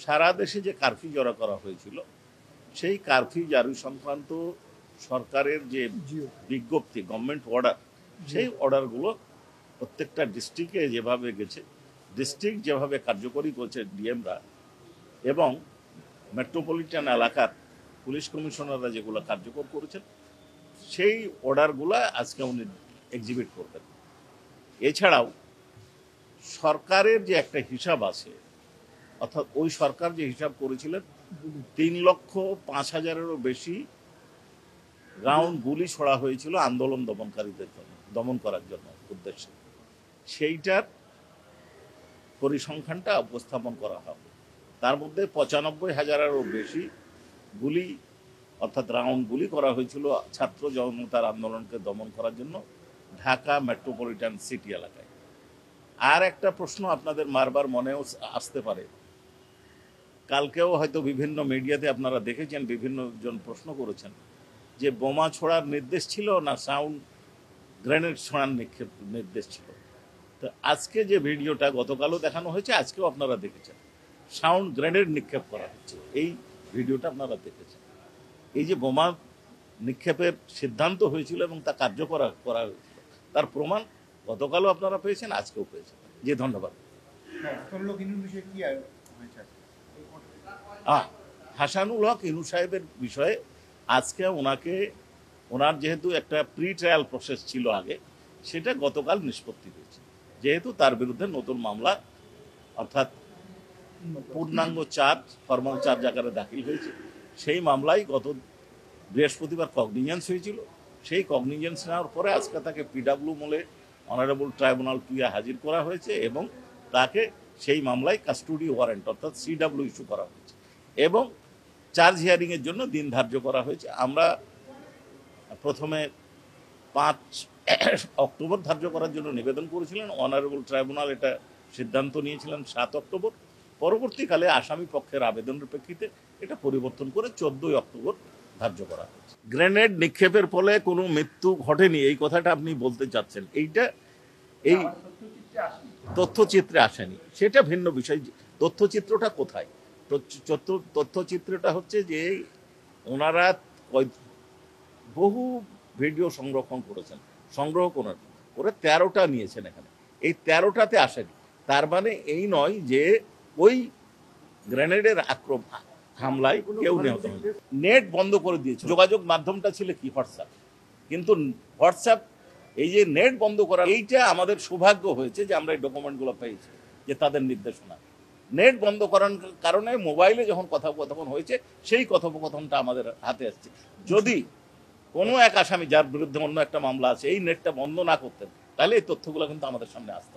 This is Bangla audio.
সারা দেশে যে কারফিউ জারি করা হয়েছিল সেই কারফিউ জারি সংক্রান্ত সরকারের যে বিজ্ঞপ্তি গভর্নমেন্ট অর্ডার সেই অর্ডারগুলো প্রত্যেকটা ডিস্ট্রিক্টে যেভাবে গেছে ডিস্ট্রিক্ট যেভাবে কার্যকরী করছে ডিএমরা এবং মেট্রোপলিটন এলাকার পুলিশ কমিশনাররা যেগুলো কার্যকর করেছেন সেই অর্ডারগুলো আজকে উনি এক্সিবিট করবেন। এছাড়াও সরকারের যে একটা হিসাব আছে অর্থাৎ ওই সরকার যে হিসাব করেছিলেন 3,05,000-এরও বেশি রাউন্ড গুলি ছোড়া হয়েছিল আন্দোলন দমনকারীদের জন্য দমন করার জন্য উদ্দেশ্যে, সেইটার পরিসংখ্যানটা উপস্থাপন করা হবে। তার মধ্যে 95,000-এরও বেশি গুলি অর্থাৎ রাউন্ড গুলি করা হয়েছিল ছাত্র জনতার আন্দোলনকে দমন করার জন্য ঢাকা মেট্রোপলিটন সিটি এলাকায়। আর একটা প্রশ্ন আপনাদের বারবার মনেও আসতে পারে, কালকেও হয়তো বিভিন্ন মিডিয়াতে আপনারা দেখেছেন, বিভিন্ন জন প্রশ্ন করেছেন যে বোমা ছোড়ার নির্দেশ ছিল না সাউন্ড গ্রেনেড ছোড়ার নির্দেশ ছিল। তো আজকে যে ভিডিওটা গতকালও দেখানো হয়েছে, আজকেও আপনারা দেখেছেন সাউন্ড গ্রেনেড নিক্ষেপ করা হচ্ছে, এই ভিডিওটা আপনারা দেখেছেন। এই যে বোমা নিক্ষেপের সিদ্ধান্ত হয়েছিল এবং তা কার্যকর করা হয়েছিল তার প্রমাণ গতকালও আপনারা পেয়েছেন, আজকেও পেয়েছেন। জি ধন্যবাদ। হাসানুল হক ইনু সাহেবের বিষয়ে আজকে ওনার যেহেতু একটা প্রি ট্রায়াল প্রসেস ছিল আগে, সেটা গতকাল নিষ্পত্তি হয়েছে। যেহেতু তার বিরুদ্ধে নতুন মামলা অর্থাৎ পূর্ণাঙ্গ চার্জ ফর্মাল চার্জ আকারে দাখিল হয়েছে, সেই মামলায় গত বৃহস্পতিবার কগনিজেন্স হয়েছিল। সেই কগনিজেন্স নেওয়ার পরে আজকে তাকে পিডাব্লিউ মলে অনারেবল ট্রাইব্যুনাল 2-এ হাজির করা হয়েছে এবং তাকে সেই মামলায় কাস্টোডি ওয়ারেন্ট অর্থাৎ সিডাব্লিউ ইস্যু করা হয়েছে এবং চার্জ হিয়ারিংয়ের জন্য দিন ধার্য করা হয়েছে। আমরা প্রথমে 5 অক্টোবর ধার্য করার জন্য নিবেদন করেছিলেন, অনারেবল ট্রাইব্যুনাল এটা সিদ্ধান্ত নিয়েছিলেন 7 অক্টোবর। পরবর্তীকালে আসামি পক্ষের আবেদনের প্রেক্ষিতে এটা পরিবর্তন করে 14 অক্টোবর ধার্য করা হয়েছে। গ্রেনেড নিক্ষেপের ফলে কোনো মৃত্যু ঘটেনি এই কথাটা আপনি বলতে চাচ্ছেন, এইটা এই তথ্যচিত্রে আসেনি, সেটা ভিন্ন বিষয়। তথ্যচিত্রটা কোথায়? তথ্যচিত্রটা হচ্ছে যে ওনারা বহু ভিডিও সংগ্রহ করে 13টা নিয়েছেন এখানে, এই 13টাতে আসেনি। তার মানে এই নয় যে ওই গ্রেনেডের হামলায় কেউ নিহত হয়নি। নেট বন্ধ করে দিয়েছে, যোগাযোগ মাধ্যমটা ছিল কি হোয়াটসঅ্যাপ, কিন্তু হোয়াটসঅ্যাপ এই যে নেট বন্ধ করা, এইটা আমাদের সৌভাগ্য হয়েছে যে আমরা এই ডকুমেন্টগুলো পেয়েছি যে তাদের নির্দেশনা। নেট বন্ধ করার কারণে মোবাইলে যখন কথোপকথন হয়েছে সেই কথোপকথনটা আমাদের হাতে আসছে। যদি কোনো এক আসামি যার বিরুদ্ধে অন্য একটা মামলা আছে এই নেটটা বন্ধ না করতেন তাহলে এই তথ্যগুলো কিন্তু আমাদের সামনে আসতো।